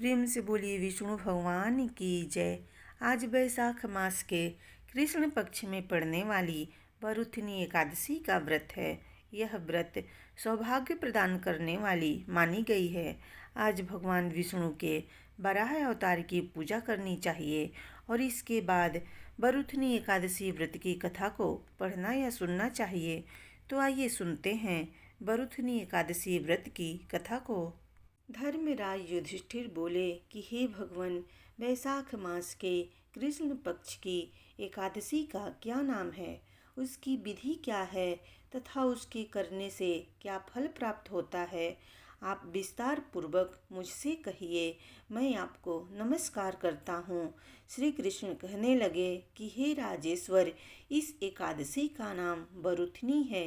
प्रेम से बोलिए विष्णु भगवान की जय। आज वैशाख मास के कृष्ण पक्ष में पड़ने वाली बरुथनी एकादशी का व्रत है। यह व्रत सौभाग्य प्रदान करने वाली मानी गई है। आज भगवान विष्णु के वराह अवतार की पूजा करनी चाहिए और इसके बाद बरुथनी एकादशी व्रत की कथा को पढ़ना या सुनना चाहिए। तो आइए सुनते हैं बरुथनी एकादशी व्रत की कथा को। धर्मराज युधिष्ठिर बोले कि हे भगवान, वैशाख मास के कृष्ण पक्ष की एकादशी का क्या नाम है, उसकी विधि क्या है तथा उसके करने से क्या फल प्राप्त होता है। आप विस्तार पूर्वक मुझसे कहिए, मैं आपको नमस्कार करता हूँ। श्री कृष्ण कहने लगे कि हे राजेश्वर, इस एकादशी का नाम बरुथनी है।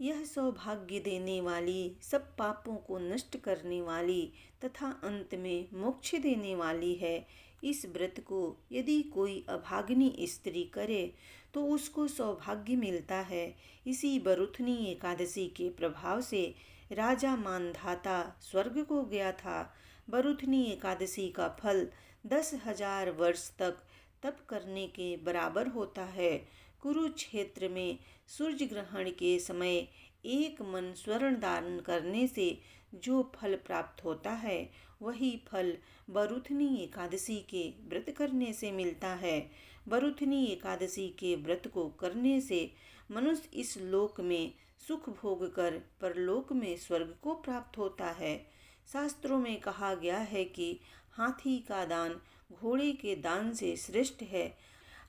यह सौभाग्य देने वाली, सब पापों को नष्ट करने वाली तथा अंत में मोक्ष देने वाली है। इस व्रत को यदि कोई अभागिनी स्त्री करे तो उसको सौभाग्य मिलता है। इसी बरुथनी एकादशी के प्रभाव से राजा मानधाता स्वर्ग को गया था। बरुथनी एकादशी का फल 10,000 वर्ष तक तप करने के बराबर होता है। कुरुक्षेत्र में सूर्य ग्रहण के समय एक मन स्वर्ण दान करने से जो फल प्राप्त होता है, वही फल बरुथनी एकादशी के व्रत करने से मिलता है। बरुथनी एकादशी के व्रत को करने से मनुष्य इस लोक में सुख भोग कर परलोक में स्वर्ग को प्राप्त होता है। शास्त्रों में कहा गया है कि हाथी का दान घोड़े के दान से श्रेष्ठ है।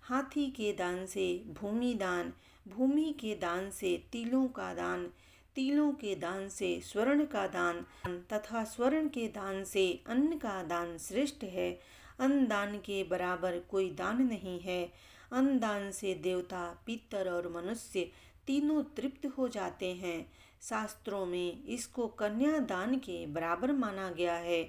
हाथी के दान से भूमि दान, भूमि के दान से तिलों का दान, तिलों के दान से स्वर्ण का दान तथा स्वर्ण के दान से अन्न का दान श्रेष्ठ है। अन्न दान के बराबर कोई दान नहीं है। अन्न दान से देवता, पितर और मनुष्य तीनों तृप्त हो जाते हैं। शास्त्रों में इसको कन्या दान के बराबर माना गया है।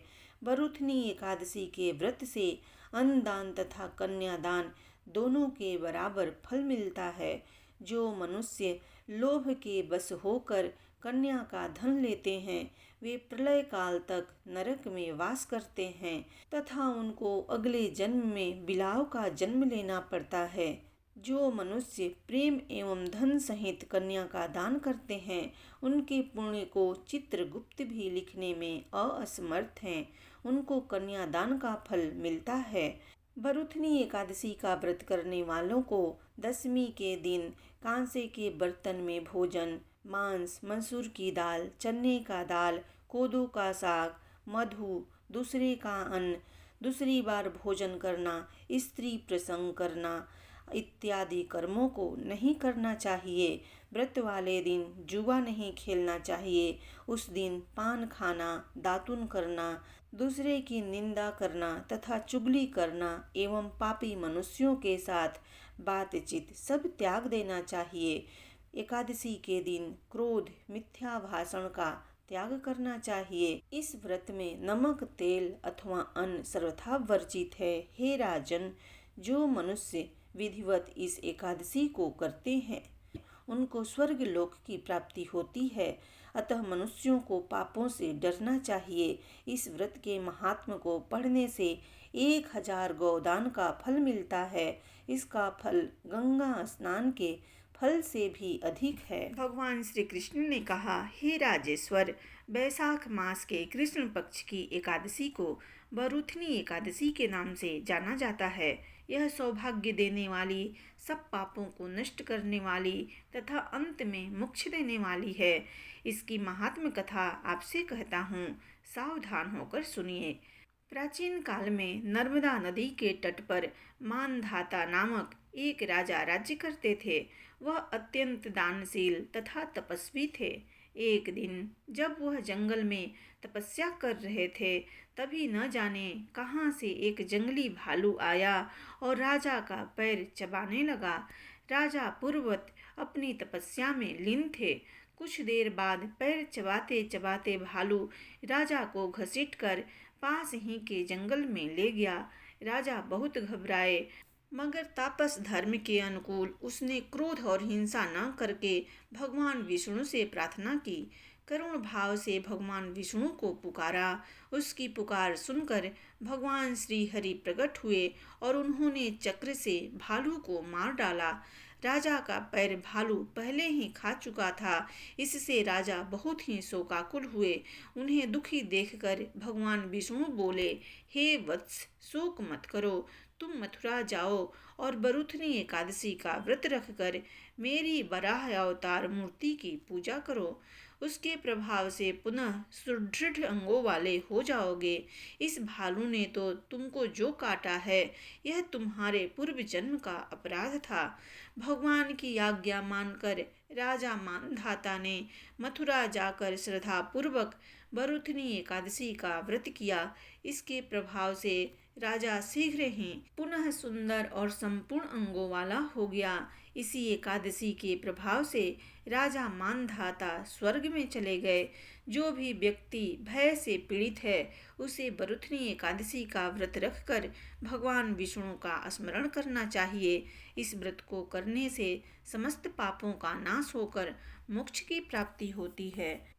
बरुथनी एकादशी के व्रत से अन्न दान तथा कन्या दान दोनों के बराबर फल मिलता है। जो मनुष्य लोभ के बस होकर कन्या का धन लेते हैं, वे प्रलय काल तक नरक में वास करते हैं तथा उनको अगले जन्म में बिलाव का जन्म लेना पड़ता है। जो मनुष्य प्रेम एवं धन सहित कन्या का दान करते हैं, उनके पुण्य को चित्रगुप्त भी लिखने में असमर्थ हैं। उनको कन्या दान का फल मिलता है। बरुथनी एकादशी का व्रत करने वालों को दशमी के दिन कांसे के बर्तन में भोजन, मांस, मसूर की दाल, चने का दाल, कोदो का साग, मधु, दूसरे का अन्न, दूसरी बार भोजन करना, स्त्री प्रसंग करना इत्यादि कर्मों को नहीं करना चाहिए। व्रत वाले दिन जुआ नहीं खेलना चाहिए। उस दिन पान खाना, दातुन करना, दूसरे की निंदा करना तथा चुगली करना एवं पापी मनुष्यों के साथ बातचीत सब त्याग देना चाहिए। एकादशी के दिन क्रोध, मिथ्या भाषण का त्याग करना चाहिए। इस व्रत में नमक, तेल अथवा अन्न सर्वथा वर्जित है। हे राजन, जो मनुष्य विधिवत इस एकादशी को करते हैं, उनको स्वर्ग लोक की प्राप्ति होती है। अतः मनुष्यों को पापों से डरना चाहिए। इस व्रत के महात्म को पढ़ने से 1,000 गोदान का फल मिलता है। इसका फल गंगा स्नान के फल से भी अधिक है। भगवान श्री कृष्ण ने कहा, हे राजेश्वर, वैशाख मास के कृष्ण पक्ष की एकादशी को बरुथनी एकादशी के नाम से जाना जाता है। यह सौभाग्य देने वाली, सब पापों को नष्ट करने वाली तथा अंत में मोक्ष देने वाली है। इसकी महात्म कथा आपसे कहता हूँ, सावधान होकर सुनिए। प्राचीन काल में नर्मदा नदी के तट पर मानधाता नामक एक राजा राज्य करते थे। वह अत्यंत दानशील तथा तपस्वी थे। एक दिन जब वह जंगल में तपस्या कर रहे थे, तभी न जाने कहाँ से एक जंगली भालू आया और राजा का पैर चबाने लगा। राजा पूर्ववत अपनी तपस्या में लीन थे। कुछ देर बाद पैर चबाते चबाते भालू राजा को घसीटकर पास ही के जंगल में ले गया। राजा बहुत घबराए, मगर तापस धर्म के अनुकूल उसने क्रोध और हिंसा न करके भगवान विष्णु से प्रार्थना की। करुण भाव से भगवान विष्णु को पुकारा। उसकी पुकार सुनकर भगवान श्री हरि प्रकट हुए और उन्होंने चक्र से भालू को मार डाला। राजा का पैर भालू पहले ही खा चुका था, इससे राजा बहुत ही शोकाकुल हुए। उन्हें दुखी देखकर भगवान विष्णु बोले, हे वत्स, शोक मत करो, तुम मथुरा जाओ और बरुथनी एकादशी का व्रत रखकर मेरी वराह अवतार मूर्ति की पूजा करो। उसके प्रभाव से पुनः सुदृढ़ अंगों वाले हो जाओगे। इस भालू ने तो तुमको जो काटा है, यह तुम्हारे पूर्व जन्म का अपराध था। भगवान की आज्ञा मानकर राजा मानधाता ने मथुरा जाकर श्रद्धा पूर्वक बरुथनी एकादशी का व्रत किया। इसके प्रभाव से राजा शीघ्र ही पुनः सुंदर और संपूर्ण अंगों वाला हो गया। इसी एकादशी के प्रभाव से राजा मानधाता स्वर्ग में चले गए। जो भी व्यक्ति भय से पीड़ित है, उसे बरुथनी एकादशी का व्रत रखकर भगवान विष्णु का स्मरण करना चाहिए। इस व्रत को करने से समस्त पापों का नाश होकर मोक्ष की प्राप्ति होती है।